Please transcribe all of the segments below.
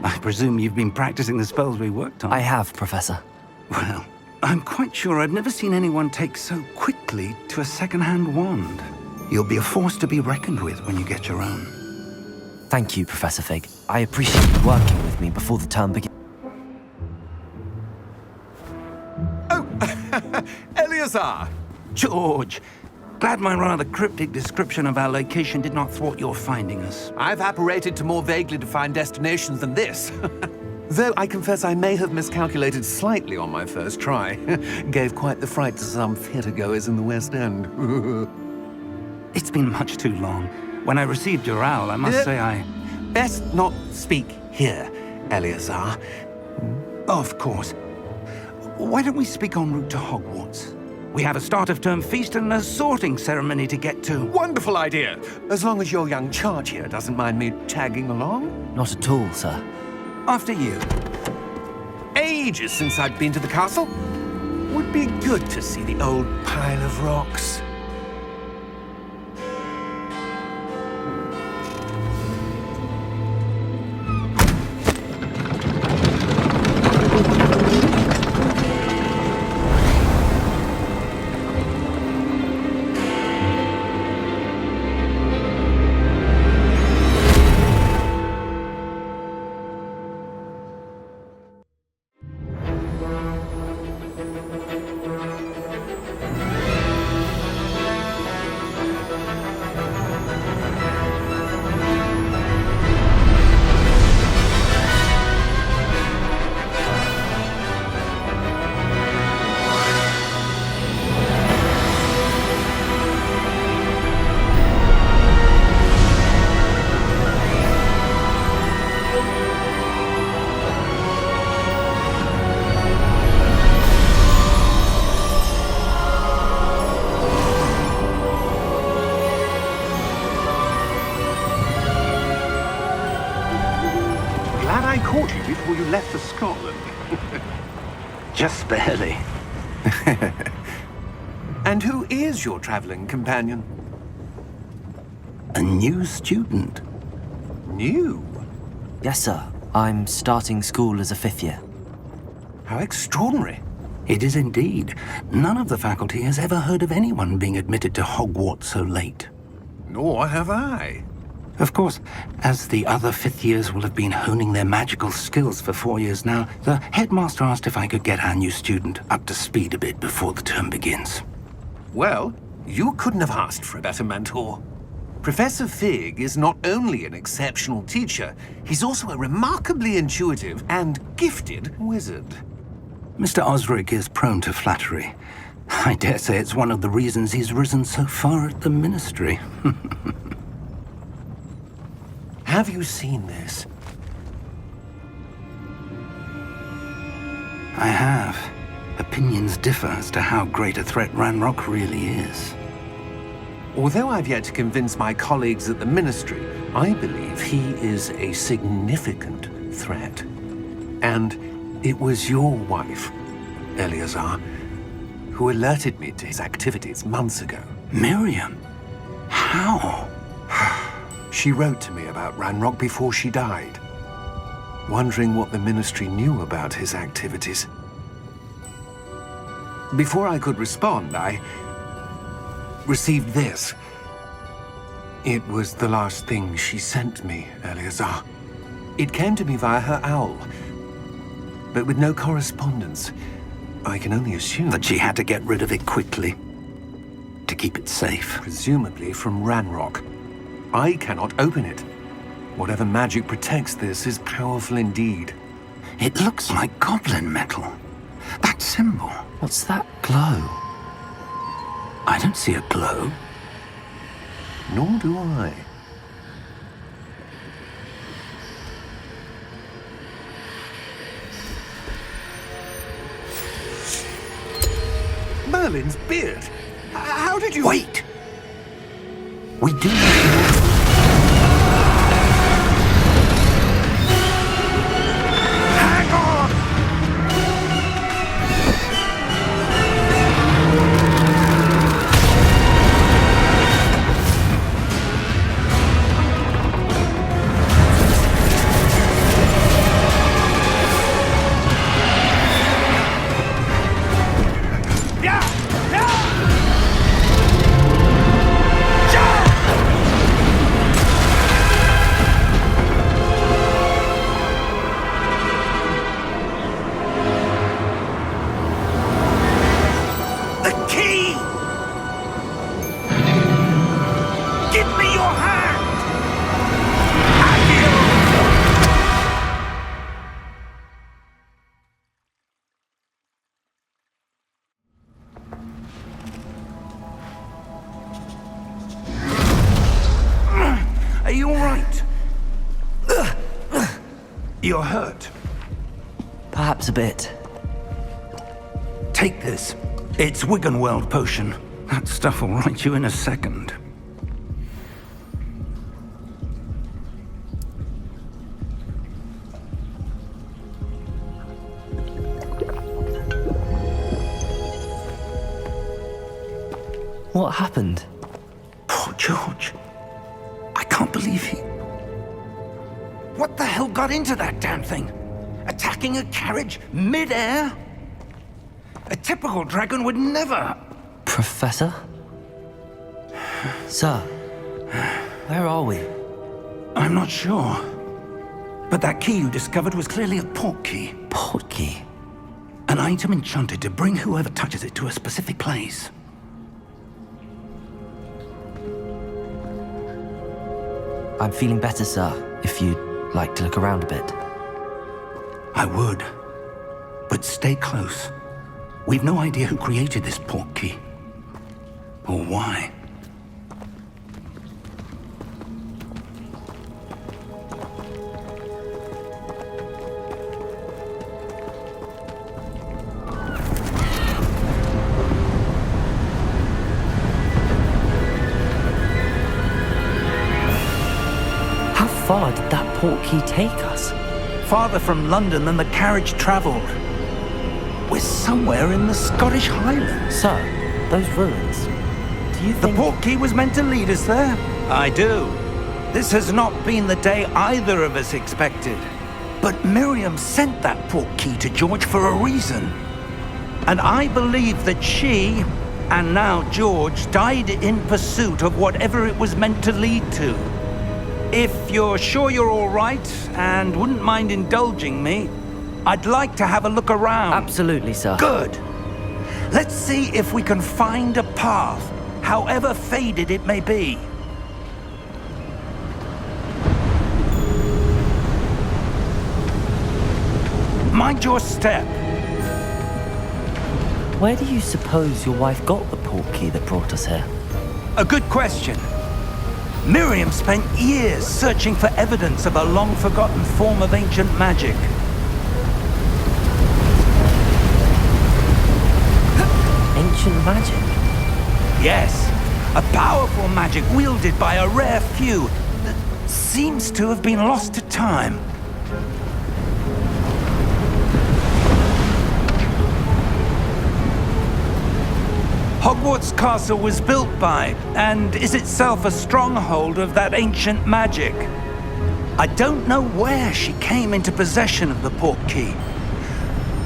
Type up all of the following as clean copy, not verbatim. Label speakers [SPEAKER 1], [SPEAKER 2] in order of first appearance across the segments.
[SPEAKER 1] I presume you've been practicing the spells we worked on.
[SPEAKER 2] I have, Professor.
[SPEAKER 1] Well, I'm quite sure I've never seen anyone take so quickly to a second-hand wand. You'll be a force to be reckoned with when you get your own.
[SPEAKER 2] Thank you, Professor Fig. I appreciate you working with me before the term begins.
[SPEAKER 3] Oh, Eleazar!
[SPEAKER 1] George! Glad my rather cryptic description of our location did not thwart your finding us.
[SPEAKER 3] I've apparated to more vaguely defined destinations than this. Though I confess I may have miscalculated slightly on my first try. Gave quite the fright to some theatre-goers in the West End.
[SPEAKER 1] It's been much too long. When I received your owl, I must say I...
[SPEAKER 3] Best not speak here, Eleazar.
[SPEAKER 1] Of course. Why don't we speak en route to Hogwarts? We have a start-of-term feast and a sorting ceremony to get to.
[SPEAKER 3] Wonderful idea! As long as your young charge here doesn't mind me tagging along.
[SPEAKER 2] Not at all, sir.
[SPEAKER 1] After you.
[SPEAKER 3] Ages since I've been to the castle. Would be good to see the old pile of rocks. I caught you before you left for Scotland.
[SPEAKER 1] Just barely.
[SPEAKER 3] And who is your traveling companion?
[SPEAKER 1] A new student.
[SPEAKER 3] New?
[SPEAKER 2] Yes, sir. I'm starting school as a 5th year.
[SPEAKER 3] How extraordinary.
[SPEAKER 1] It is indeed. None of the faculty has ever heard of anyone being admitted to Hogwarts so late.
[SPEAKER 3] Nor have I.
[SPEAKER 1] Of course, as the other 5th years will have been honing their magical skills for 4 years now, the headmaster asked if I could get our new student up to speed a bit before the term begins.
[SPEAKER 3] Well, you couldn't have asked for a better mentor. Professor Fig is not only an exceptional teacher, he's also a remarkably intuitive and gifted wizard.
[SPEAKER 1] Mr. Osric is prone to flattery. I dare say it's one of the reasons he's risen so far at the ministry.
[SPEAKER 3] Have you seen this?
[SPEAKER 1] I have. Opinions differ as to how great a threat Ranrock really is.
[SPEAKER 3] Although I've yet to convince my colleagues at the Ministry, I believe he is a significant threat. And it was your wife, Eleazar, who alerted me to his activities months ago.
[SPEAKER 1] Miriam? How?
[SPEAKER 3] She wrote to me about Ranrock before she died, wondering what the Ministry knew about his activities. Before I could respond, I received this. It was the last thing she sent me, Eleazar. It came to me via her owl, but with no correspondence. I can only assume
[SPEAKER 1] That she had to get rid of it quickly, to keep it safe.
[SPEAKER 3] presumably from Ranrock. I cannot open it. Whatever magic protects this is powerful indeed.
[SPEAKER 1] It looks like goblin metal. That symbol.
[SPEAKER 2] What's that glow?
[SPEAKER 1] I don't see a glow.
[SPEAKER 3] Nor do I. Merlin's beard. How did you...
[SPEAKER 1] Wait! We do need more.
[SPEAKER 3] Hang on!
[SPEAKER 1] You're hurt.
[SPEAKER 2] Perhaps a bit.
[SPEAKER 1] Take this. It's Wiggenweld potion. That stuff will right you in a second.
[SPEAKER 2] What happened?
[SPEAKER 1] Poor George. I can't believe he... What the hell got into that damn thing? Attacking a carriage mid-air? A typical dragon would never...
[SPEAKER 2] Professor? Sir, where are we?
[SPEAKER 1] I'm not sure. But that key you discovered was clearly a port key.
[SPEAKER 2] Port key?
[SPEAKER 1] An item enchanted to bring whoever touches it to a specific place.
[SPEAKER 2] I'm feeling better, sir, if you'd like to look around a bit.
[SPEAKER 1] I would. But stay close. We've no idea who created this port key. Or why.
[SPEAKER 2] How far did that port key take us?
[SPEAKER 1] Farther from London than the carriage travelled. We're somewhere in the Scottish Highlands.
[SPEAKER 2] Sir, those ruins. Do you
[SPEAKER 1] The
[SPEAKER 2] think...
[SPEAKER 1] port key was meant to lead us there? I do. This has not been the day either of us expected. But Miriam sent that port key to George for a reason. And I believe that she, and now George, died in pursuit of whatever it was meant to lead to. If you're sure you're all right, and wouldn't mind indulging me, I'd like to have a look around.
[SPEAKER 2] Absolutely, sir.
[SPEAKER 1] Good. Let's see if we can find a path, however faded it may be. Mind your step.
[SPEAKER 2] Where do you suppose your wife got the port key that brought us here?
[SPEAKER 1] A good question. Miriam spent years searching for evidence of a long-forgotten form of ancient magic.
[SPEAKER 2] Ancient magic?
[SPEAKER 1] Yes, a powerful magic wielded by a rare few that seems to have been lost to time. Hogwarts Castle was built by, and is itself a stronghold of that ancient magic. I don't know where she came into possession of the port key,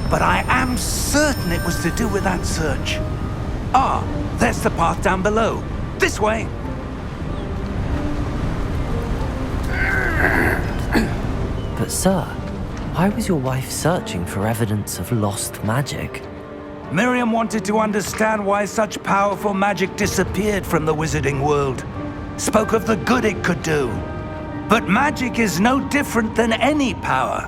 [SPEAKER 1] but I am certain it was to do with that search. Ah, there's the path down below. This way.
[SPEAKER 2] But sir, why was your wife searching for evidence of lost magic?
[SPEAKER 1] Miriam wanted to understand why such powerful magic disappeared from the wizarding world. Spoke of the good it could do. But magic is no different than any power.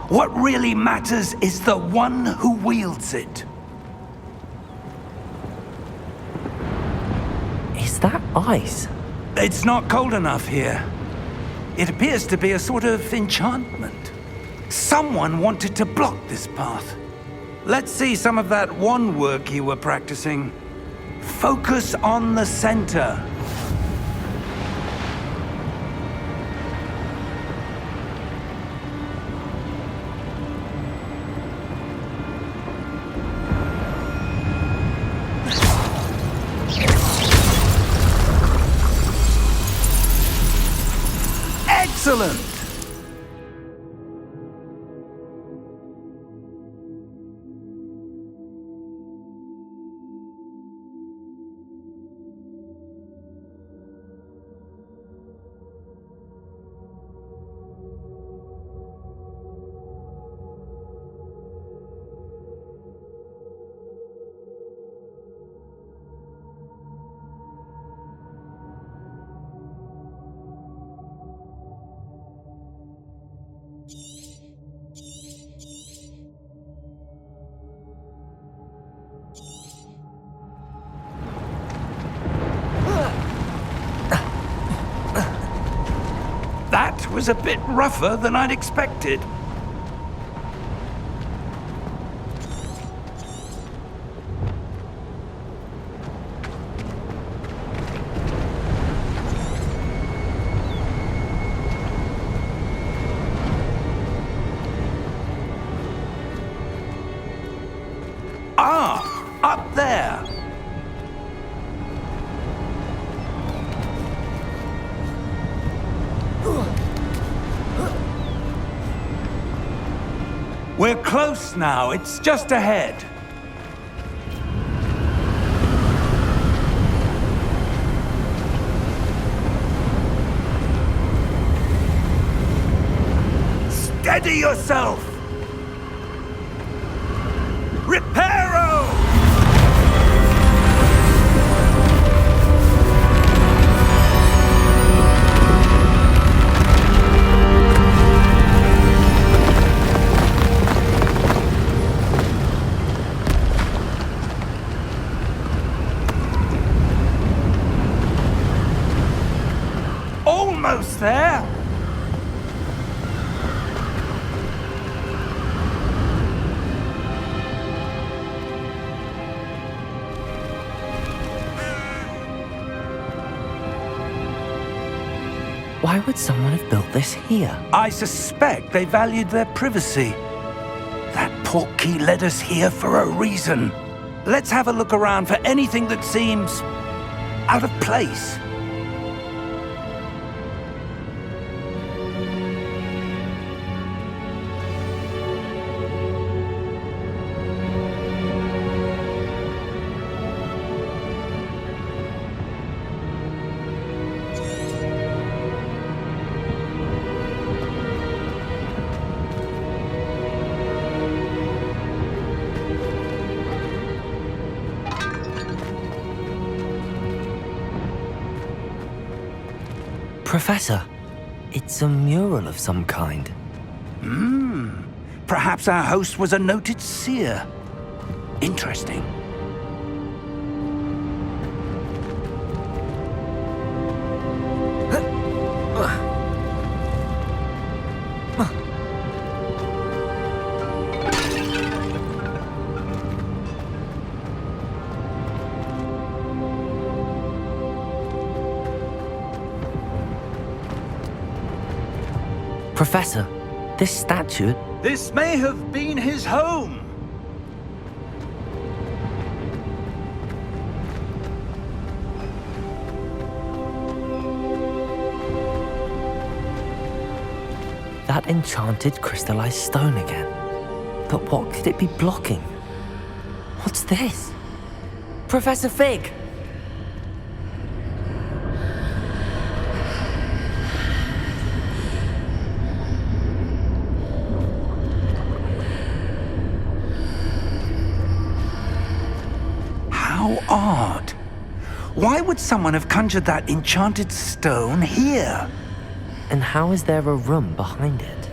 [SPEAKER 1] What really matters is the one who wields it.
[SPEAKER 2] Is that ice?
[SPEAKER 1] It's not cold enough here. It appears to be a sort of enchantment. Someone wanted to block this path. Let's see some of that wand work you were practicing. Focus on the center. Excellent! a bit rougher than I'd expected. Ah, up there. We're close now. It's just ahead. Steady yourself! Reparo! Almost there!
[SPEAKER 2] Why would someone have built this here?
[SPEAKER 1] I suspect they valued their privacy. That portkey led us here for a reason. Let's have a look around for anything that seems out of place.
[SPEAKER 2] Professor, it's a mural of some kind.
[SPEAKER 1] Perhaps our host was a noted seer. Interesting.
[SPEAKER 2] Professor, this statue...
[SPEAKER 1] This may have been his home.
[SPEAKER 2] That enchanted crystallized stone again. But what could it be blocking? What's this? Professor Fig!
[SPEAKER 1] How odd. Why would someone have conjured that enchanted stone here?
[SPEAKER 2] And how is there a room behind it?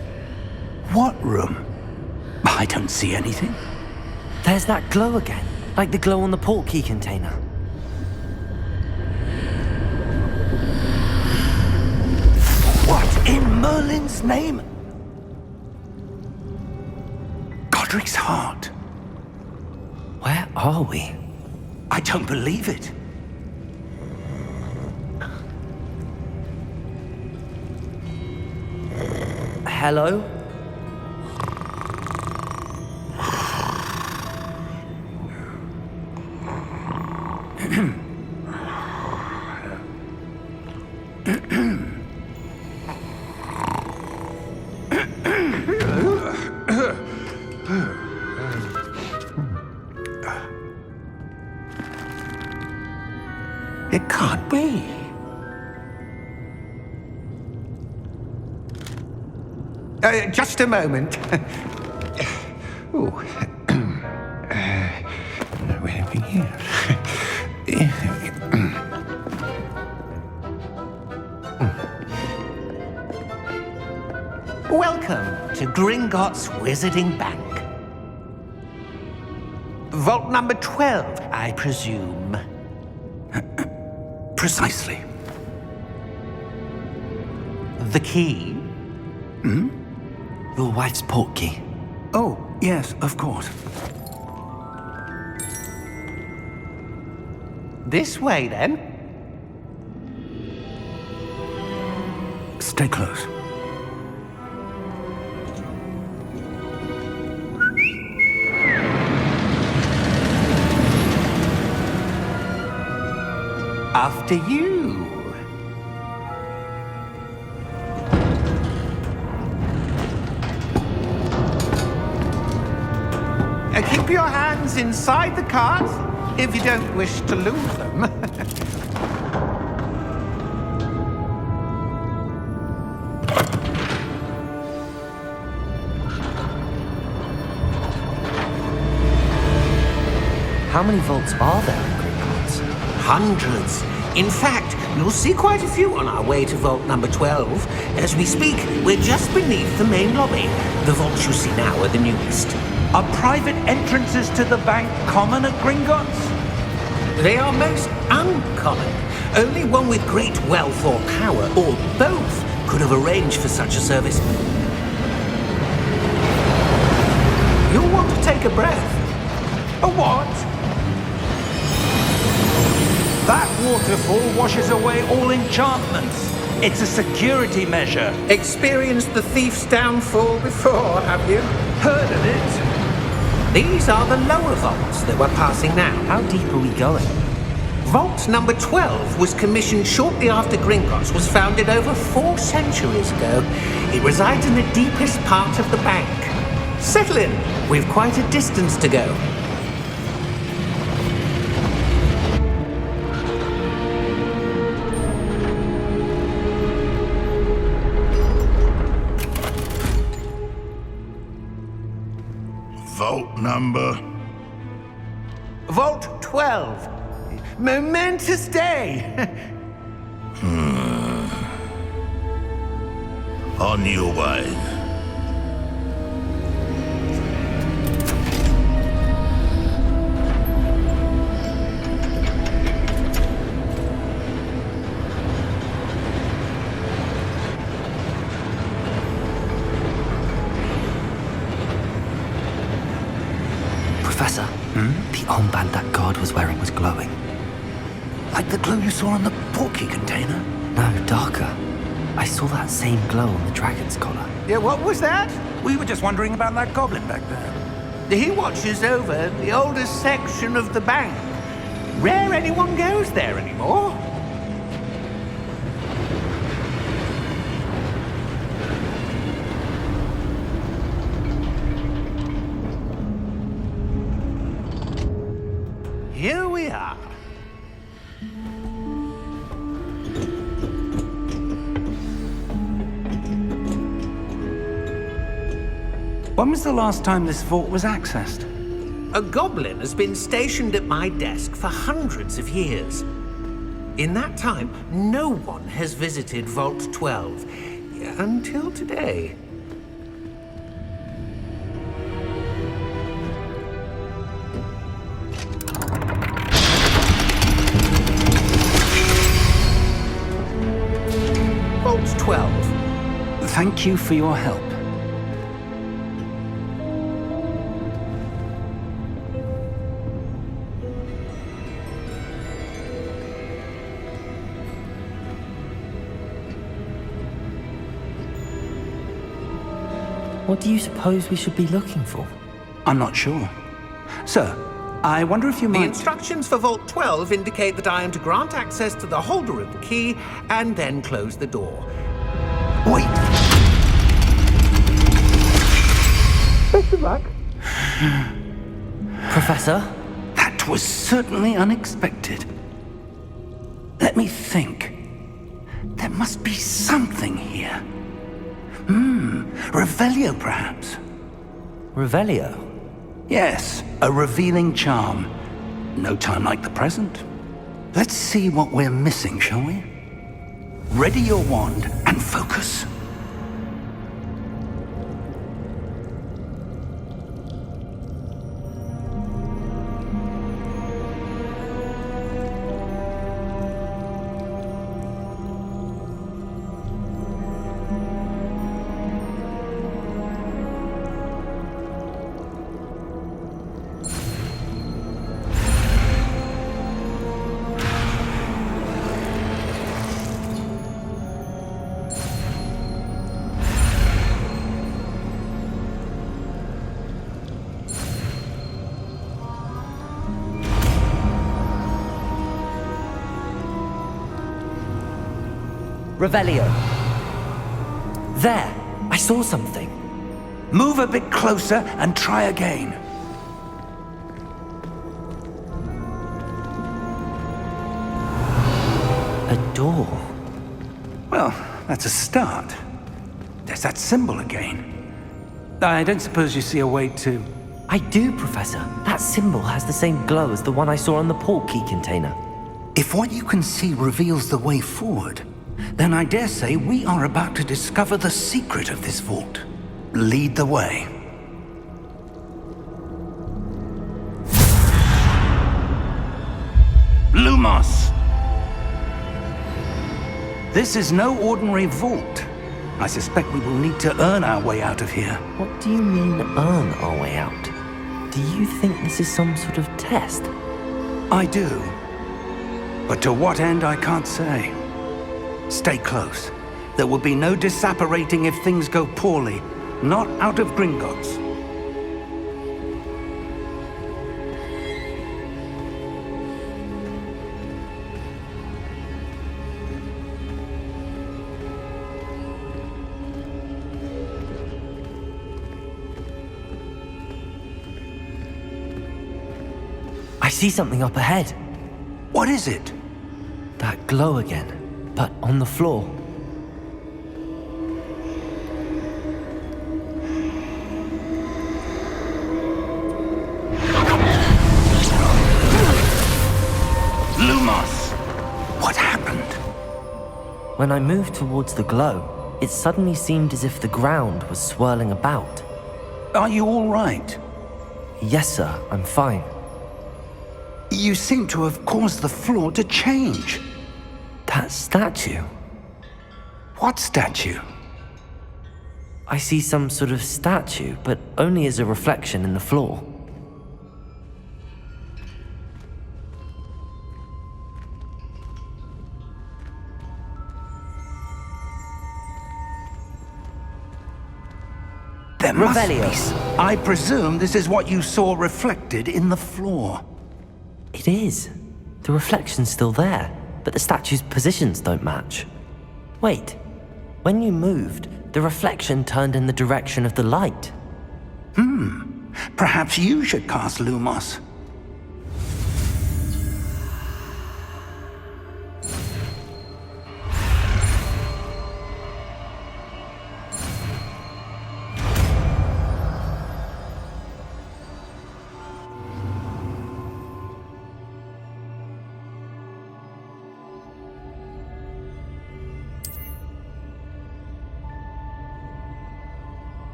[SPEAKER 1] What room? I don't see anything.
[SPEAKER 2] There's that glow again, like the glow on the portkey container.
[SPEAKER 1] What in Merlin's name? Godric's heart.
[SPEAKER 2] Where are we?
[SPEAKER 1] I don't believe it.
[SPEAKER 2] Hello?
[SPEAKER 3] It can't be. Just a moment. Oh. Where are we here? Welcome to Gringotts Wizarding Bank. Vault number 12, I presume.
[SPEAKER 1] Precisely.
[SPEAKER 3] The key?
[SPEAKER 2] Your wife's portkey.
[SPEAKER 1] Oh, yes, of course.
[SPEAKER 3] This way, then.
[SPEAKER 1] Stay close.
[SPEAKER 3] After you. Keep your hands inside the cart if you don't wish to lose them.
[SPEAKER 2] How many vaults are there in Hogwarts?
[SPEAKER 4] Hundreds. In fact, you'll see quite a few on our way to vault number 12. As we speak, we're just beneath the main lobby. The vaults you see now are the newest.
[SPEAKER 1] Are private entrances to the bank common at Gringotts?
[SPEAKER 4] They are most uncommon. Only one with great wealth or power, or both, could have arranged for such a service. You'll want to take a breath.
[SPEAKER 1] A what? That waterfall washes away all enchantments. It's a security measure.
[SPEAKER 4] Experienced the thief's downfall before, have you?
[SPEAKER 1] Heard of it?
[SPEAKER 4] These are the lower vaults that we're passing now.
[SPEAKER 2] How deep are we going?
[SPEAKER 4] Vault number 12 was commissioned shortly after Gringotts was founded over 4 centuries ago. It resides in the deepest part of the bank. Settle in. We've quite a distance to go.
[SPEAKER 5] Vault number?
[SPEAKER 3] Vault 12. Momentous day.
[SPEAKER 5] On your way.
[SPEAKER 2] Professor, the armband that guard was wearing was glowing.
[SPEAKER 1] Like the glow you saw on the portkey container?
[SPEAKER 2] No, darker. I saw that same glow on the dragon's collar.
[SPEAKER 3] Yeah, what was that?
[SPEAKER 1] We were just wondering about that goblin back there.
[SPEAKER 3] He watches over the oldest section of the bank. Rare anyone goes there anymore. Here we are.
[SPEAKER 1] When was the last time this vault was accessed?
[SPEAKER 4] A goblin has been stationed at my desk for hundreds of years. In that time, no one has visited Vault 12 until today. Vault 12.
[SPEAKER 1] Thank you for your help.
[SPEAKER 2] What do you suppose we should be looking for?
[SPEAKER 1] I'm not sure. Sir, I wonder if you
[SPEAKER 4] The
[SPEAKER 1] might...
[SPEAKER 4] instructions for Vault 12 indicate that I am to grant access to the holder of the key and then close the door.
[SPEAKER 1] Wait!
[SPEAKER 4] Best of luck.
[SPEAKER 2] Professor?
[SPEAKER 1] That was certainly unexpected. Let me think. There must be something here. Revelio, perhaps?
[SPEAKER 2] Revelio?
[SPEAKER 1] Yes, a revealing charm. No time like the present. Let's see what we're missing, shall we? Ready your wand and focus.
[SPEAKER 2] Revelio. There, I saw something.
[SPEAKER 1] Move a bit closer and try again.
[SPEAKER 2] A door.
[SPEAKER 1] Well, that's a start. There's that symbol again. I don't suppose you see a way to...
[SPEAKER 2] I do, Professor. That symbol has the same glow as the one I saw on the port key container.
[SPEAKER 1] If what you can see reveals the way forward, then I dare say we are about to discover the secret of this vault. Lead the way. Lumos! This is no ordinary vault. I suspect we will need to earn our way out of here.
[SPEAKER 2] What do you mean, earn our way out? Do you think this is some sort of test?
[SPEAKER 1] I do. But to what end, I can't say. Stay close. There will be no disapparating if things go poorly. Not out of Gringotts.
[SPEAKER 2] I see something up ahead.
[SPEAKER 1] What is it?
[SPEAKER 2] That glow again, but on the floor.
[SPEAKER 1] Lumos! What happened?
[SPEAKER 2] When I moved towards the glow, it suddenly seemed as if the ground was swirling about.
[SPEAKER 1] Are you all right?
[SPEAKER 2] Yes, sir, I'm fine.
[SPEAKER 1] You seem to have caused the floor to change.
[SPEAKER 2] That statue.
[SPEAKER 1] What statue?
[SPEAKER 2] I see some sort of statue, but only as a reflection in the floor.
[SPEAKER 1] There must
[SPEAKER 2] Revelio.
[SPEAKER 1] be. I presume this is what you saw reflected in the floor.
[SPEAKER 2] It is. The reflection's still there, but the statue's positions don't match. Wait, when you moved, the reflection turned in the direction of the light.
[SPEAKER 1] Perhaps you should cast Lumos.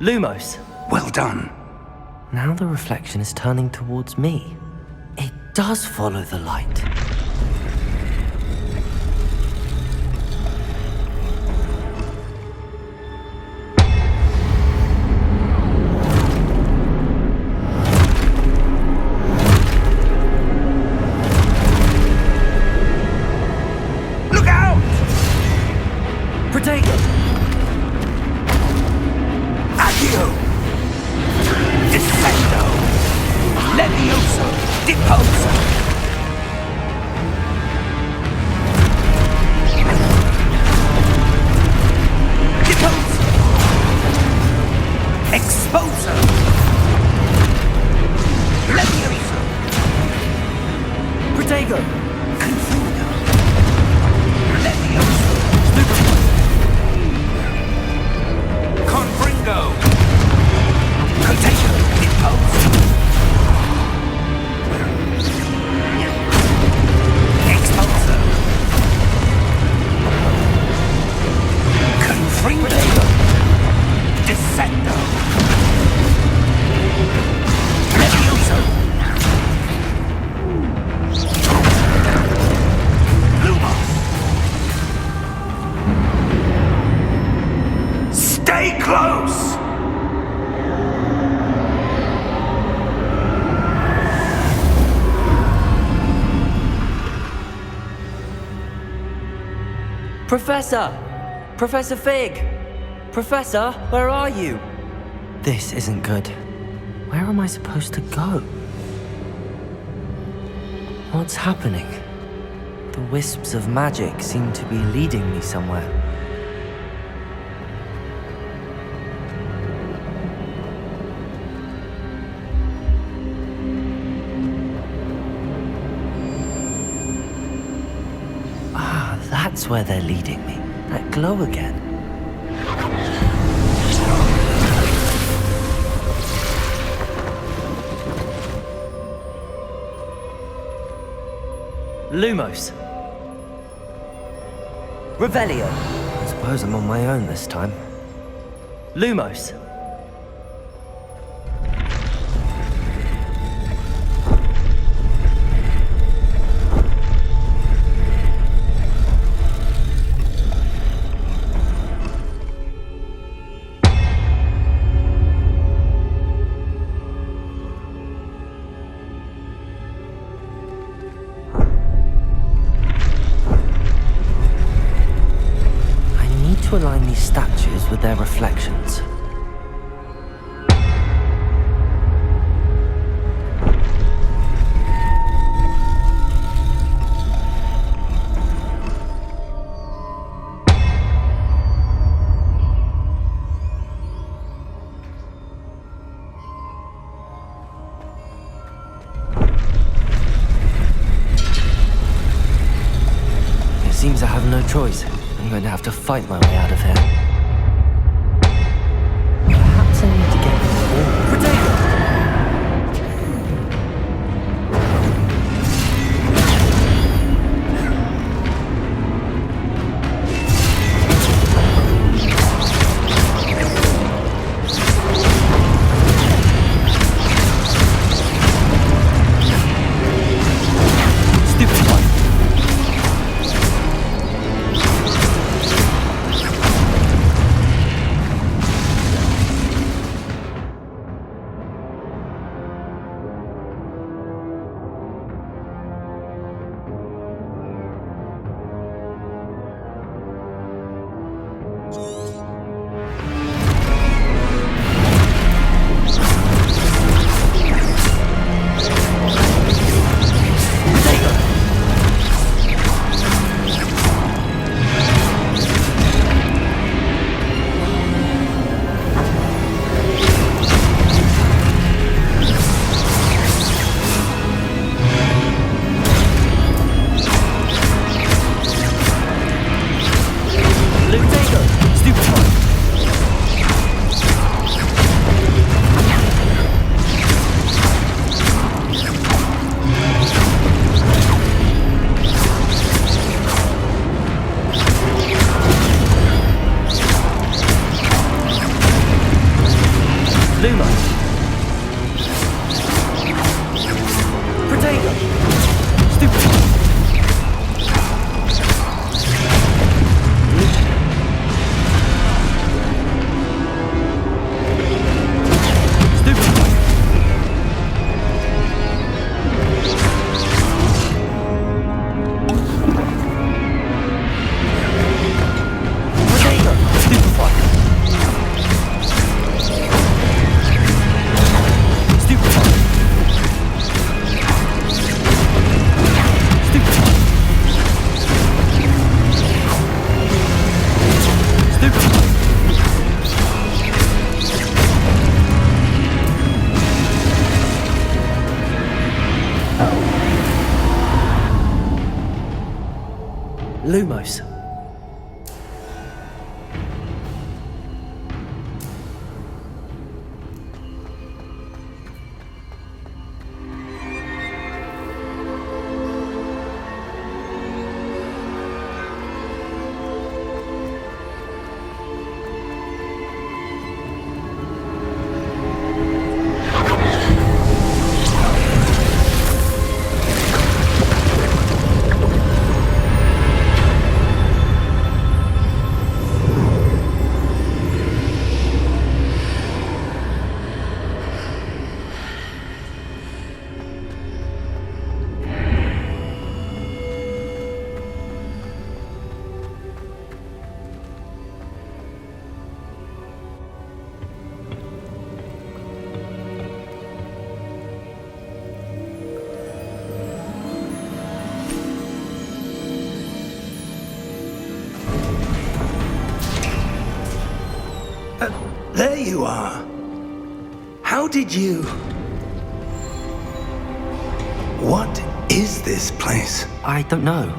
[SPEAKER 2] Lumos.
[SPEAKER 1] Well done.
[SPEAKER 2] Now the reflection is turning towards me. It does follow the light.
[SPEAKER 1] Look out!
[SPEAKER 2] Protego!
[SPEAKER 1] Accio! Descendo! Levioso! Deposo! Deposo! Exposo! Levioso!
[SPEAKER 2] Protego!
[SPEAKER 1] Confundo! Levioso! Confringo! Contagion! Depose! Expulso! Confringo! Descendo! Levioso! Lumos! Stay close!
[SPEAKER 2] Professor! Professor Fig! Professor, where are you? This isn't good. Where am I supposed to go? What's happening? The wisps of magic seem to be leading me somewhere. Ah, that's where they're leading me. That glow again. Lumos. Revelio. I suppose I'm on my own this time. Lumos. To align these statues with their reflections. It seems I have no choice. I'm going to have to fight my way out of here. Perhaps I need to get Lumos.
[SPEAKER 1] you are. How did you... What is this place?
[SPEAKER 2] I don't know.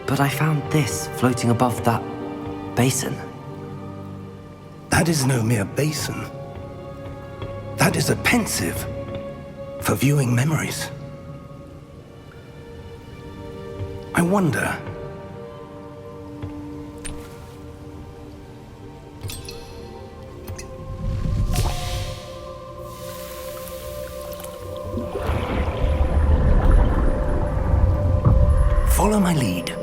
[SPEAKER 2] But I found this floating above that basin.
[SPEAKER 1] That is no mere basin. That is a pensive for viewing memories. I wonder... Follow my lead.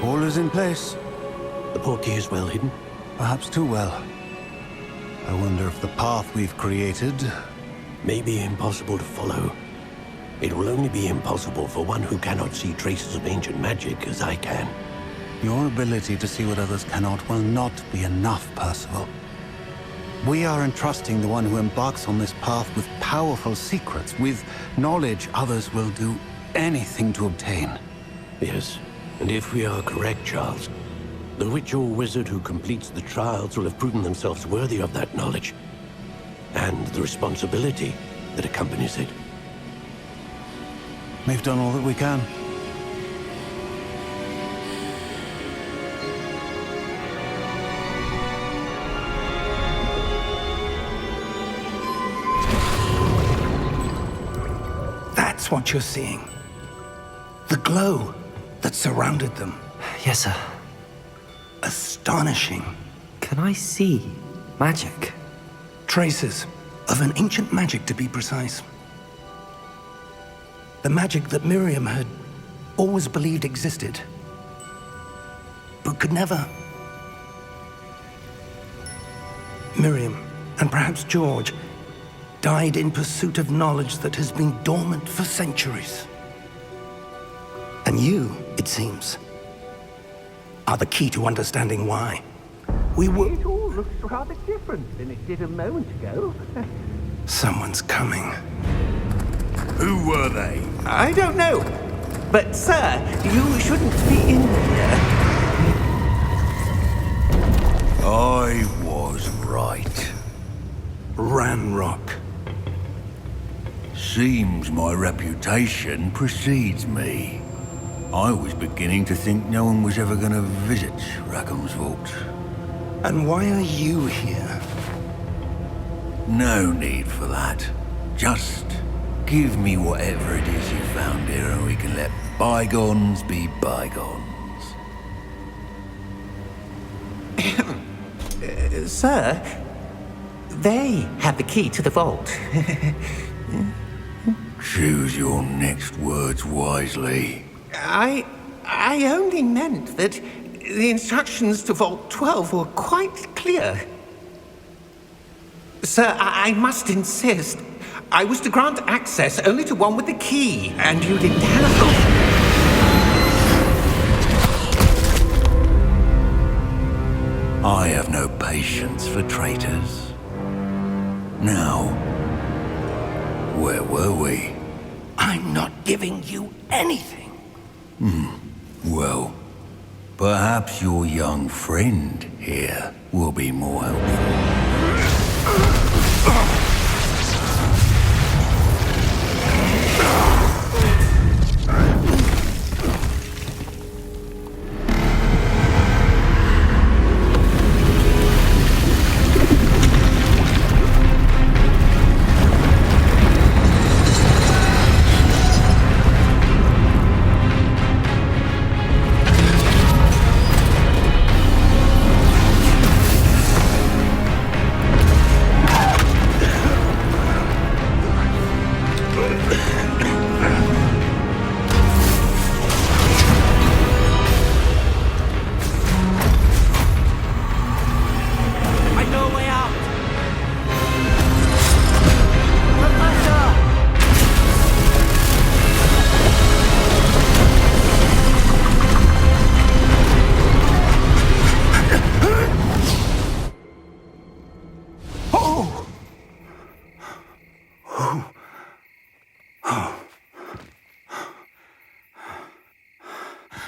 [SPEAKER 6] All is in place.
[SPEAKER 7] The portkey is well hidden.
[SPEAKER 6] Perhaps too well. I wonder if the path we've created...
[SPEAKER 7] May be impossible to follow. It will only be impossible for one who cannot see traces of ancient magic as I can.
[SPEAKER 6] Your ability to see what others cannot will not be enough, Percival. We are entrusting the one who embarks on this path with powerful secrets, with knowledge others will do anything to obtain.
[SPEAKER 7] Yes, and if we are correct, Charles, the witch or wizard who completes the trials will have proven themselves worthy of that knowledge, and the responsibility that accompanies it.
[SPEAKER 6] We've done all that we can.
[SPEAKER 1] That's what you're seeing. The glow that surrounded them.
[SPEAKER 2] Yes, sir.
[SPEAKER 1] Astonishing.
[SPEAKER 2] Can I see magic?
[SPEAKER 1] Traces of an ancient magic, to be precise. The magic that Miriam had always believed existed, but could never. Miriam, and perhaps George, died in pursuit of knowledge that has been dormant for centuries. And you, it seems, are the key to understanding why. We were...
[SPEAKER 4] It all looks rather different than it did a moment ago.
[SPEAKER 1] Someone's coming.
[SPEAKER 5] Who were they?
[SPEAKER 4] I don't know. But, sir, you shouldn't be in here.
[SPEAKER 5] I was right.
[SPEAKER 1] Ranrock.
[SPEAKER 5] Seems my reputation precedes me. I was beginning to think no one was ever going to visit Rackham's vault.
[SPEAKER 1] And why are you here?
[SPEAKER 5] No need for that. Just give me whatever it is you found here and we can let bygones be bygones.
[SPEAKER 4] Sir, they have the key to the vault.
[SPEAKER 5] Choose your next words wisely.
[SPEAKER 4] I only meant that the instructions to Vault 12 were quite clear. Sir, I must insist. I was to grant access only to one with the key, and you didn't have...
[SPEAKER 5] I have no patience for traitors. Now, where were we?
[SPEAKER 1] I'm not giving you anything.
[SPEAKER 5] Well, perhaps your young friend here will be more helpful.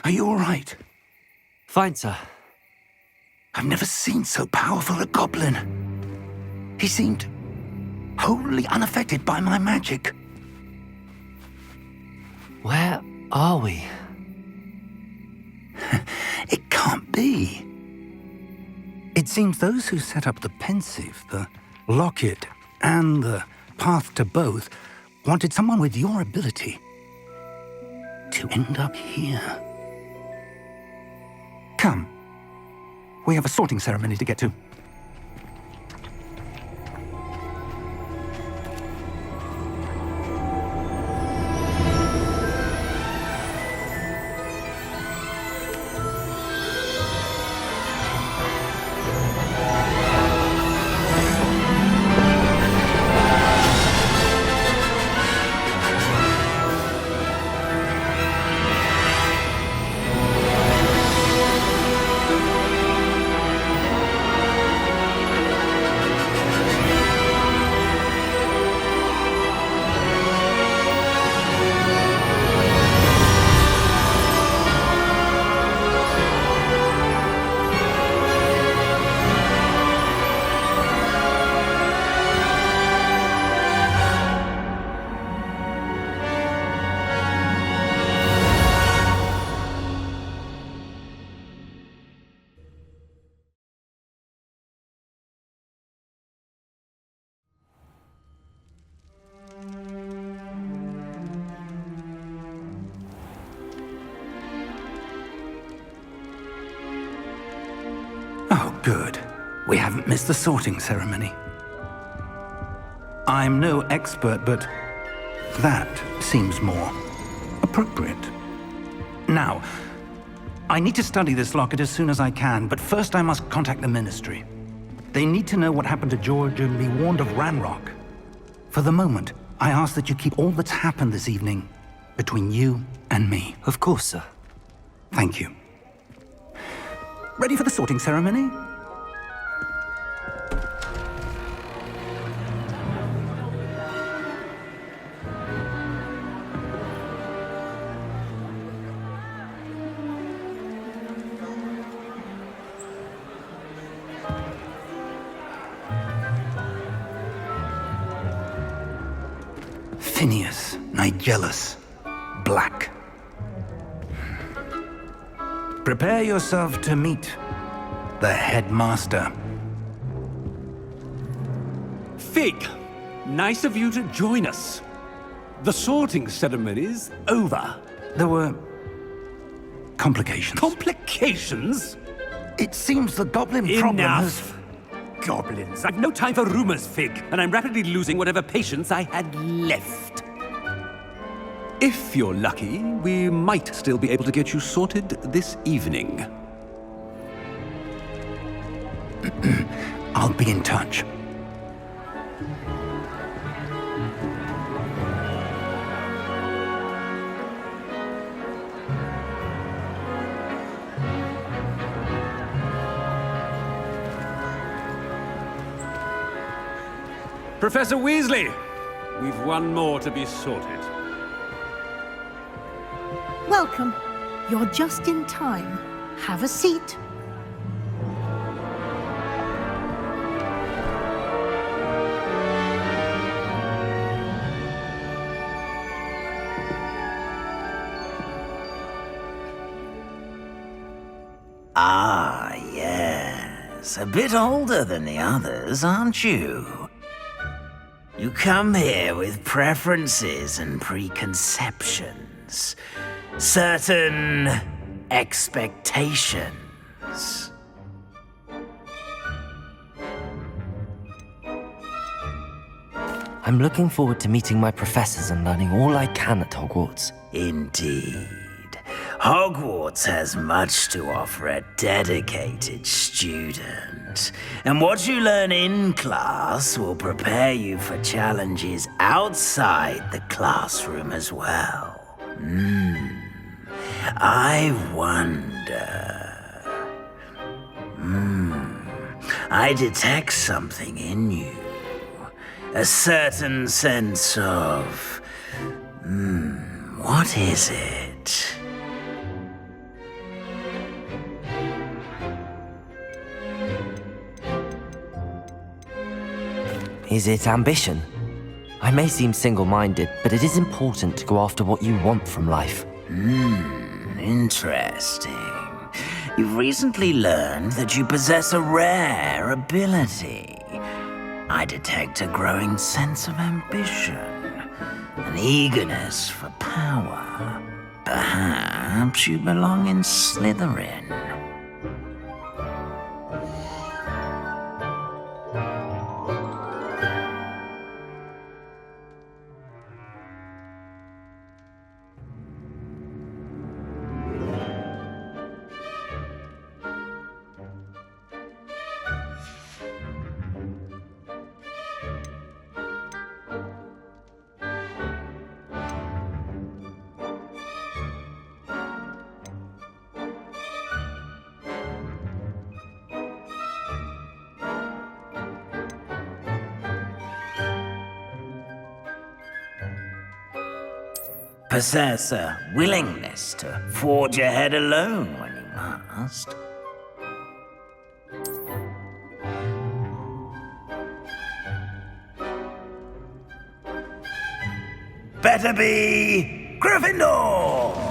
[SPEAKER 1] Are you all right?
[SPEAKER 2] Fine, sir.
[SPEAKER 1] I've never seen so powerful a goblin. He seemed wholly unaffected by my magic.
[SPEAKER 2] Where are we?
[SPEAKER 1] It can't be. It seems those who set up the pensive, the locket, and the path to both wanted someone with your ability to end up here. Come. We have a sorting ceremony to get to. Oh, good. We haven't missed the sorting ceremony. I'm no expert, but that seems more appropriate. Now, I need to study this locket as soon as I can, but first I must contact the Ministry. They need to know what happened to George and be warned of Ranrock. For the moment, I ask that you keep all that's happened this evening between you and me.
[SPEAKER 2] Of course, sir.
[SPEAKER 1] Thank you. Ready for the sorting ceremony? Phineas, Nigellus, Black. Prepare yourself to meet the headmaster.
[SPEAKER 3] Fig, nice of you to join us. The sorting ceremony's over.
[SPEAKER 1] There were complications.
[SPEAKER 3] Complications?
[SPEAKER 1] It seems the goblin problem has...
[SPEAKER 3] Enough! Goblins. I've no time for rumors, Fig, and I'm rapidly losing whatever patience I had left. If you're lucky, we might still be able to get you sorted this evening.
[SPEAKER 1] I'll be in touch.
[SPEAKER 3] Professor Weasley, we've one more to be sorted.
[SPEAKER 8] Welcome. You're just in time. Have a seat.
[SPEAKER 9] Ah, yes. A bit older than the others, aren't you? You come here with preferences and preconceptions. Certain expectations.
[SPEAKER 2] I'm looking forward to meeting my professors and learning all I can at Hogwarts.
[SPEAKER 9] Indeed. Hogwarts has much to offer a dedicated student. And what you learn in class will prepare you for challenges outside the classroom as well. I wonder... I detect something in you. A certain sense of... what is it?
[SPEAKER 2] Is it ambition? I may seem single-minded, but it is important to go after what you want from life.
[SPEAKER 9] Interesting. You've recently learned that you possess a rare ability. I detect a growing sense of ambition, an eagerness for power. Perhaps you belong in Slytherin. Possess a willingness to forge ahead alone when you must. Better be Gryffindor!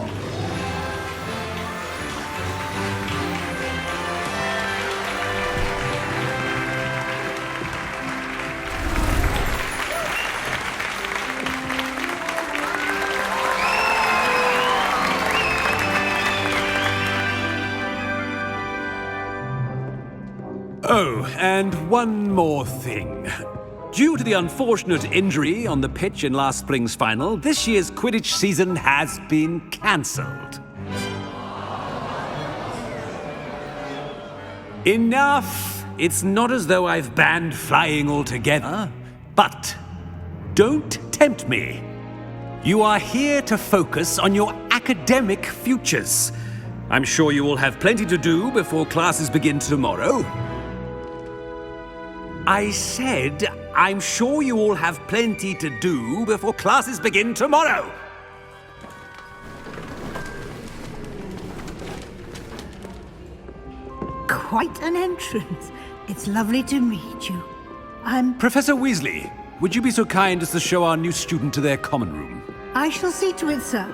[SPEAKER 10] Oh, and one more thing. Due to the unfortunate injury on the pitch in last spring's final, this year's Quidditch season has been cancelled. Enough! It's not as though I've banned flying altogether, but don't tempt me. You are here to focus on your academic futures. I'm sure you will have plenty to do before classes begin tomorrow. I said, I'm sure you all have plenty to do before classes begin tomorrow.
[SPEAKER 8] Quite an entrance. It's lovely to meet you. I'm...
[SPEAKER 10] Professor Weasley, would you be so kind as to show our new student to their common room?
[SPEAKER 8] I shall see to it, sir.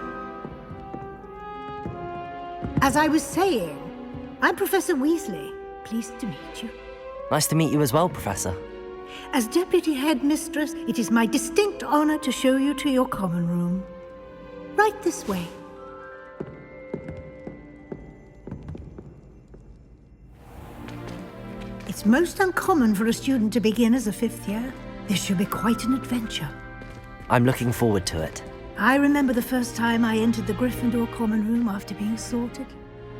[SPEAKER 8] As I was saying, I'm Professor Weasley. Pleased to meet you.
[SPEAKER 2] Nice to meet you as well, Professor.
[SPEAKER 8] As Deputy Headmistress, it is my distinct honor to show you to your common room. Right this way. It's most uncommon for a student to begin as a fifth year. This should be quite an adventure.
[SPEAKER 2] I'm looking forward to it.
[SPEAKER 8] I remember the first time I entered the Gryffindor common room after being sorted.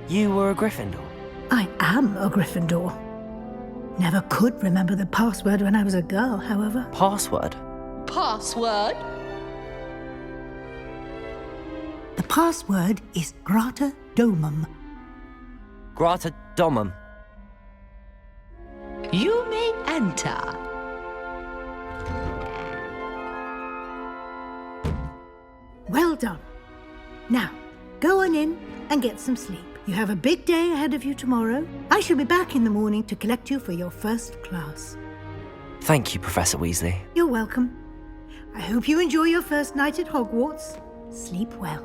[SPEAKER 2] You were a Gryffindor?
[SPEAKER 8] I am a Gryffindor. Never could remember the password when I was a girl, however.
[SPEAKER 2] Password?
[SPEAKER 11] Password?
[SPEAKER 8] The password is Grata Domum.
[SPEAKER 2] Grata Domum.
[SPEAKER 11] You may enter.
[SPEAKER 8] Well done. Now, go on in and get some sleep. You have a big day ahead of you tomorrow. I shall be back in the morning to collect you for your first class.
[SPEAKER 2] Thank you, Professor Weasley.
[SPEAKER 8] You're welcome. I hope you enjoy your first night at Hogwarts. Sleep well.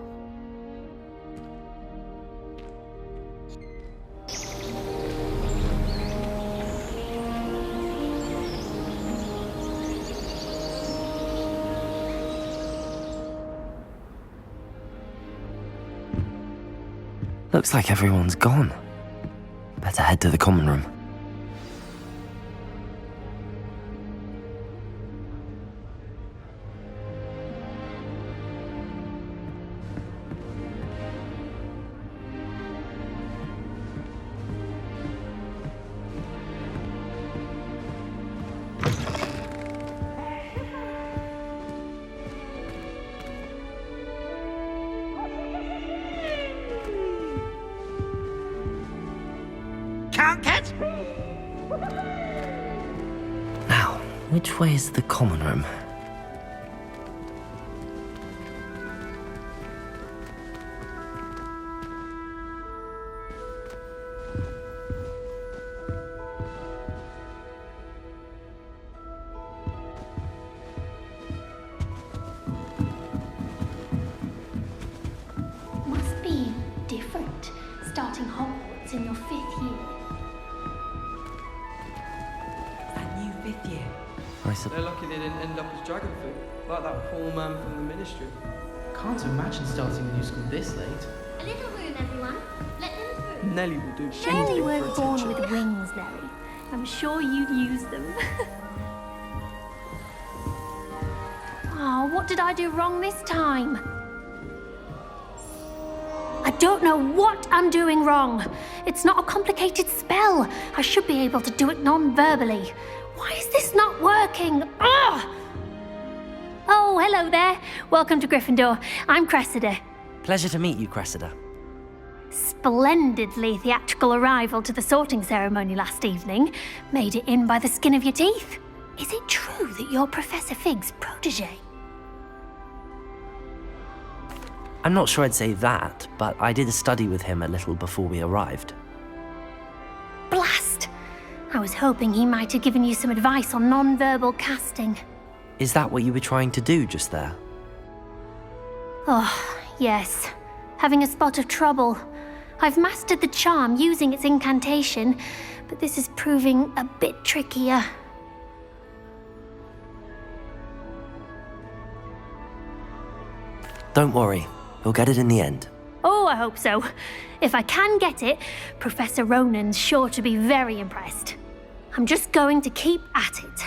[SPEAKER 2] Looks like everyone's gone. Better head to the common room. Now, which way is the common room? suppose.
[SPEAKER 12] They're lucky they didn't end up as dragon food, like that poor man from the ministry.
[SPEAKER 13] Can't imagine starting a new school this late.
[SPEAKER 14] A little room, everyone. Let them through.
[SPEAKER 12] Nelly will do
[SPEAKER 14] Surely
[SPEAKER 12] anything
[SPEAKER 14] you
[SPEAKER 12] for
[SPEAKER 14] weren't born
[SPEAKER 12] attention.
[SPEAKER 14] with wings, Nelly. I'm sure you'd use them. Oh, what did I do wrong this time? I don't know what I'm doing wrong. It's not a complicated spell. I should be able to do it non-verbally. Why is this not working? Ugh! Oh, hello there. Welcome to Gryffindor. I'm Cressida.
[SPEAKER 2] Pleasure to meet you, Cressida.
[SPEAKER 14] Splendidly theatrical arrival to the sorting ceremony last evening. Made it in by the skin of your teeth. Is it true that you're Professor Fig's protege?
[SPEAKER 2] I'm not sure I'd say that, but I did study with him a little before we arrived.
[SPEAKER 14] Blast! I was hoping he might have given you some advice on non-verbal casting.
[SPEAKER 2] Is that what you were trying to do just there?
[SPEAKER 14] Oh, yes. Having a spot of trouble. I've mastered the charm using its incantation, but this is proving a bit trickier.
[SPEAKER 2] Don't worry, you'll get it in the end.
[SPEAKER 14] Oh, I hope so. If I can get it, Professor Ronan's sure to be very impressed. I'm just going to keep at it.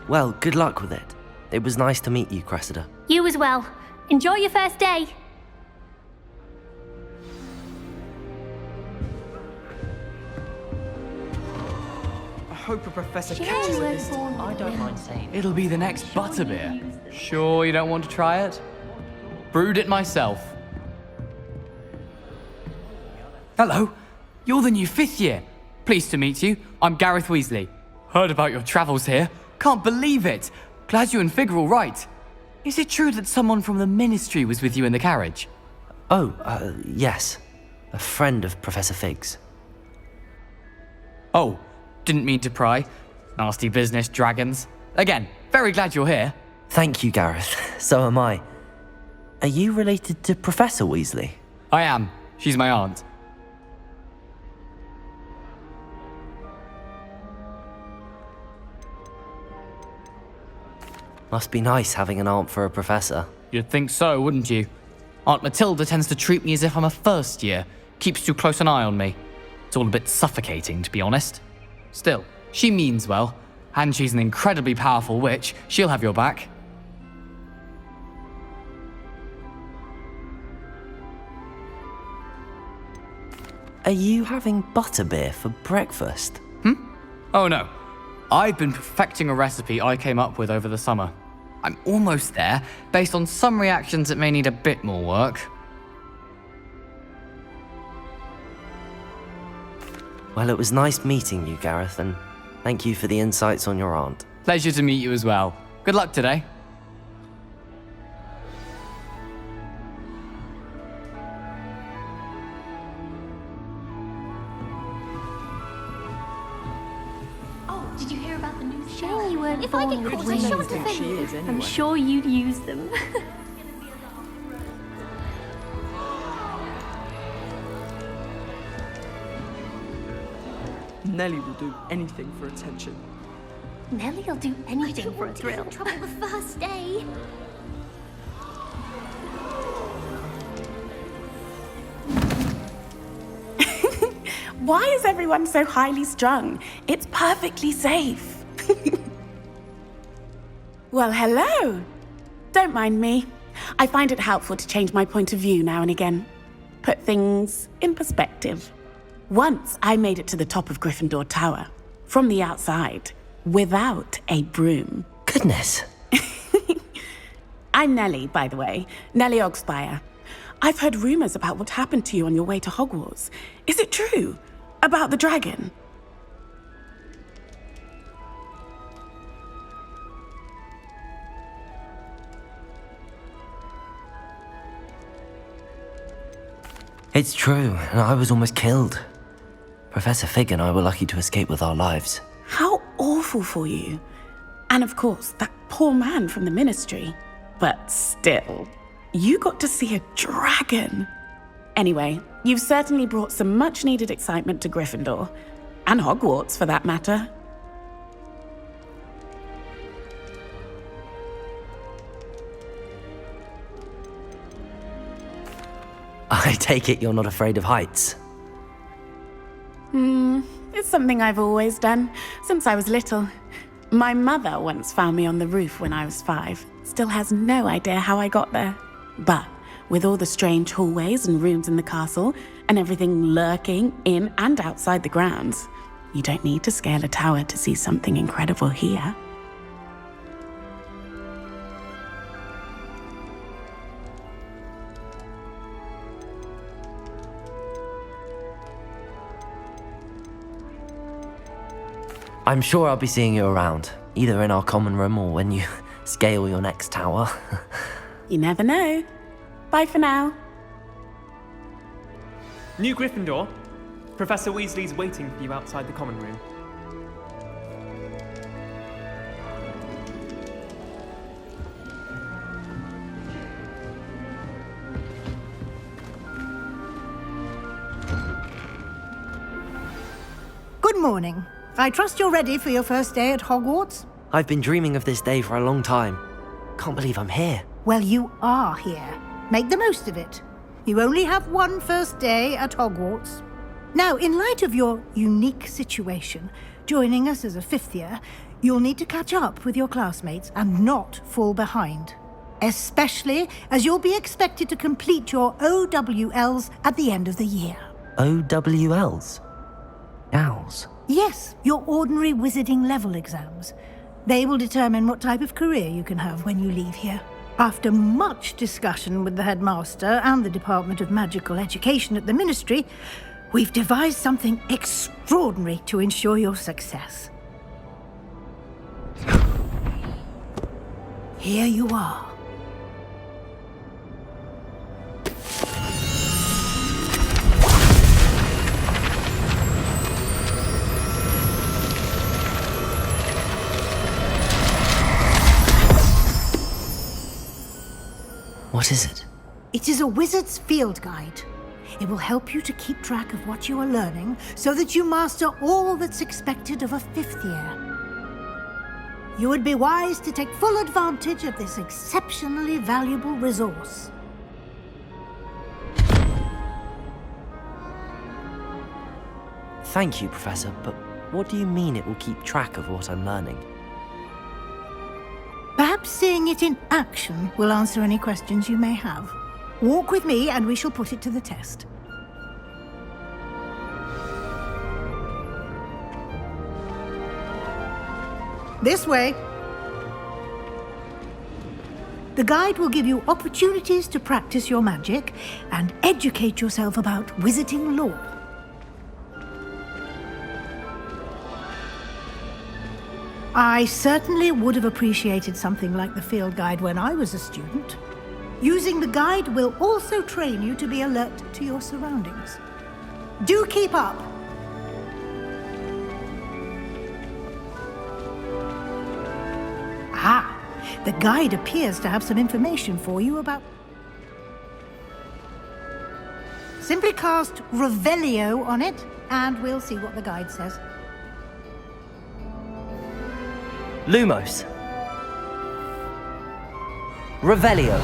[SPEAKER 2] Well, good luck with it. It was nice to meet you, Cressida.
[SPEAKER 14] You as well. Enjoy your first day.
[SPEAKER 12] I hope a professor
[SPEAKER 14] Surely
[SPEAKER 12] catches
[SPEAKER 14] you
[SPEAKER 12] it
[SPEAKER 14] weren't
[SPEAKER 12] this
[SPEAKER 14] born
[SPEAKER 12] time.
[SPEAKER 14] with
[SPEAKER 13] I don't
[SPEAKER 14] wings.
[SPEAKER 13] mind saying it.
[SPEAKER 15] It'll be the next butterbeer. Sure you don't want to try it? Brewed it myself. Hello, you're the new 5th year. Pleased to meet you. I'm Gareth Weasley. Heard about your travels here. Can't believe it. Glad you and Fig are all right. Is it true that someone from the ministry was with you in the carriage?
[SPEAKER 2] Oh, yes. A friend of Professor Fig's.
[SPEAKER 15] Oh, didn't mean to pry. Nasty business, dragons. Again, very glad you're here.
[SPEAKER 2] Thank you, Gareth. So am I. Are you related to Professor Weasley?
[SPEAKER 15] I am. She's my aunt.
[SPEAKER 2] Must be nice having an aunt for a professor.
[SPEAKER 15] You'd think so, wouldn't you? Aunt Matilda tends to treat me as if I'm a first year. Keeps too close an eye on me. It's all a bit suffocating, to be honest. Still, she means well. And she's an incredibly powerful witch. She'll have your back.
[SPEAKER 2] Are you having butterbeer for breakfast?
[SPEAKER 15] Oh no. I've been perfecting a recipe I came up with over the summer. I'm almost there, based on some reactions that may need a bit more work.
[SPEAKER 2] Well, it was nice meeting you, Gareth, and thank you for the insights on your aunt.
[SPEAKER 15] Pleasure to meet you as well. Good luck today.
[SPEAKER 14] Oh, did you hear about the news? Surely you weren't
[SPEAKER 11] If I
[SPEAKER 14] born
[SPEAKER 11] get
[SPEAKER 14] with
[SPEAKER 11] caught, I
[SPEAKER 14] wings.
[SPEAKER 11] shan't
[SPEAKER 12] think she is anyway.
[SPEAKER 14] I'm sure you'd use them.
[SPEAKER 12] Nelly will do anything for attention.
[SPEAKER 14] Nelly'll do anything for a
[SPEAKER 11] Want to
[SPEAKER 14] thrill.
[SPEAKER 11] get in trouble the first day.
[SPEAKER 16] Why is everyone so highly strung? It's perfectly safe. Well, hello. Don't mind me. I find it helpful to change my point of view now and again. Put things in perspective. Once I made it to the top of Gryffindor Tower, from the outside, without a broom.
[SPEAKER 2] Goodness.
[SPEAKER 16] I'm Nellie, by the way. Nellie Ogspire. I've heard rumors about what happened to you on your way to Hogwarts. Is it true? About the dragon?
[SPEAKER 2] It's true, and I was almost killed. Professor Fig and I were lucky to escape with our lives.
[SPEAKER 16] How awful for you. And of course, that poor man from the ministry. But still, you got to see a dragon. Anyway, You've certainly brought some much-needed excitement to Gryffindor. And Hogwarts, for that matter.
[SPEAKER 2] I take it you're not afraid of heights.
[SPEAKER 16] It's something I've always done, since I was little. My mother once found me on the roof when I was 5. Still has no idea how I got there. But with all the strange hallways and rooms in the castle, and everything lurking in and outside the grounds, you don't need to scale a tower to see something incredible here.
[SPEAKER 2] I'm sure I'll be seeing you around, either in our common room or when you scale your next tower.
[SPEAKER 16] You never know. Bye for now.
[SPEAKER 12] New Gryffindor. Professor Weasley's waiting for you outside the common room.
[SPEAKER 8] Good morning. I trust you're ready for your first day at Hogwarts?
[SPEAKER 2] I've been dreaming of this day for a long time. Can't believe I'm here.
[SPEAKER 8] Well, you are here. Make the most of it. You only have one first day at Hogwarts. Now, in light of your unique situation, joining us as a 5th year, you'll need to catch up with your classmates and not fall behind. Especially as you'll be expected to complete your OWLs at the end of the year.
[SPEAKER 2] OWLs? Owls?
[SPEAKER 8] Yes, your ordinary wizarding level exams. They will determine what type of career you can have when you leave here. After much discussion with the headmaster and the Department of Magical Education at the Ministry, we've devised something extraordinary to ensure your success. Here you are.
[SPEAKER 2] What is it?
[SPEAKER 8] It is a wizard's field guide. It will help you to keep track of what you are learning so that you master all that's expected of a 5th year. You would be wise to take full advantage of this exceptionally valuable resource.
[SPEAKER 2] Thank you, Professor, but what do you mean it will keep track of what I'm learning?
[SPEAKER 8] Perhaps seeing it in action will answer any questions you may have. Walk with me and we shall put it to the test. This way. The guide will give you opportunities to practice your magic and educate yourself about wizarding lore. I certainly would have appreciated something like the field guide when I was a student. Using the guide will also train you to be alert to your surroundings. Do keep up! Ah, the guide appears to have some information for you about... Simply cast Revelio on it, and we'll see what the guide says.
[SPEAKER 2] Lumos. Revelio.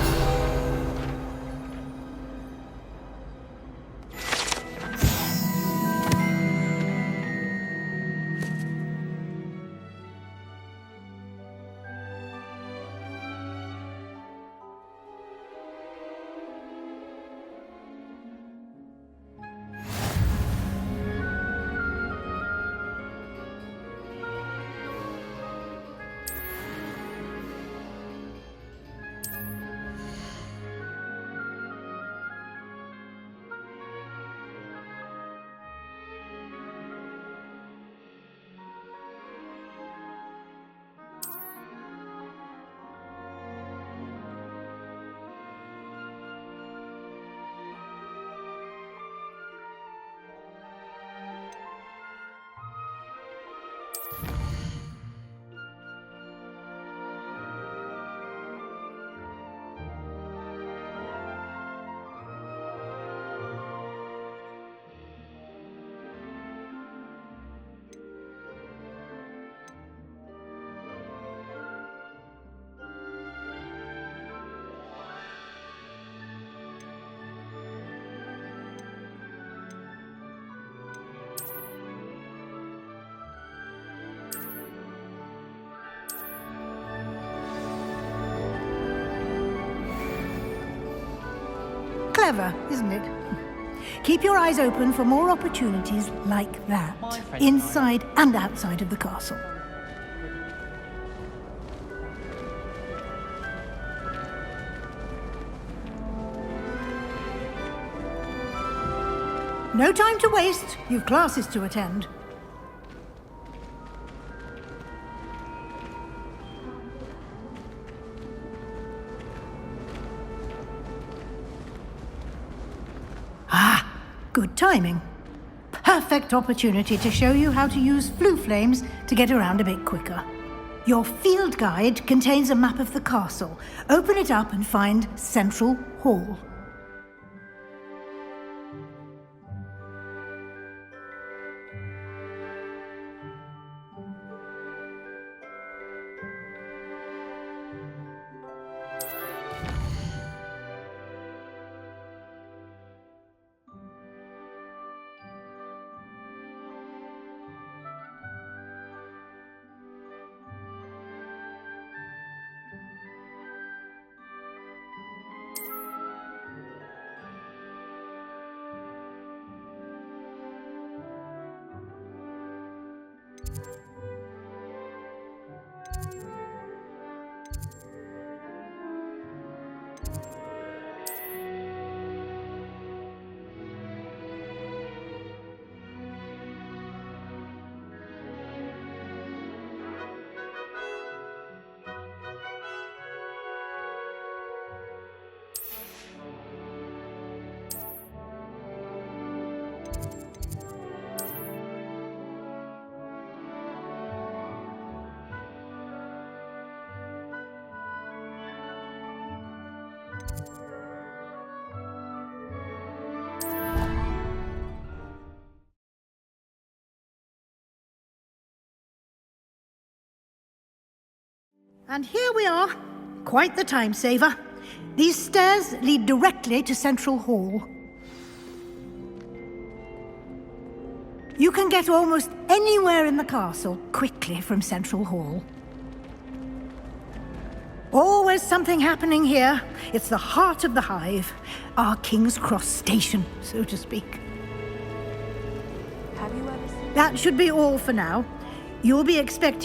[SPEAKER 8] Clever, isn't it? Keep your eyes open for more opportunities like that, inside and outside of the castle. No time to waste. You've classes to attend. Ah, good timing. Perfect opportunity to show you how to use flue flames to get around a bit quicker. Your field guide contains a map of the castle. Open it up and find Central Hall. And here we are. Quite the time saver. These stairs lead directly to Central Hall. You can get almost anywhere in the castle quickly from Central Hall. Always something happening here. It's the heart of the hive. Our King's Cross station, so to speak.
[SPEAKER 16] Have you ever seen...
[SPEAKER 8] That should be all for now. You'll be expected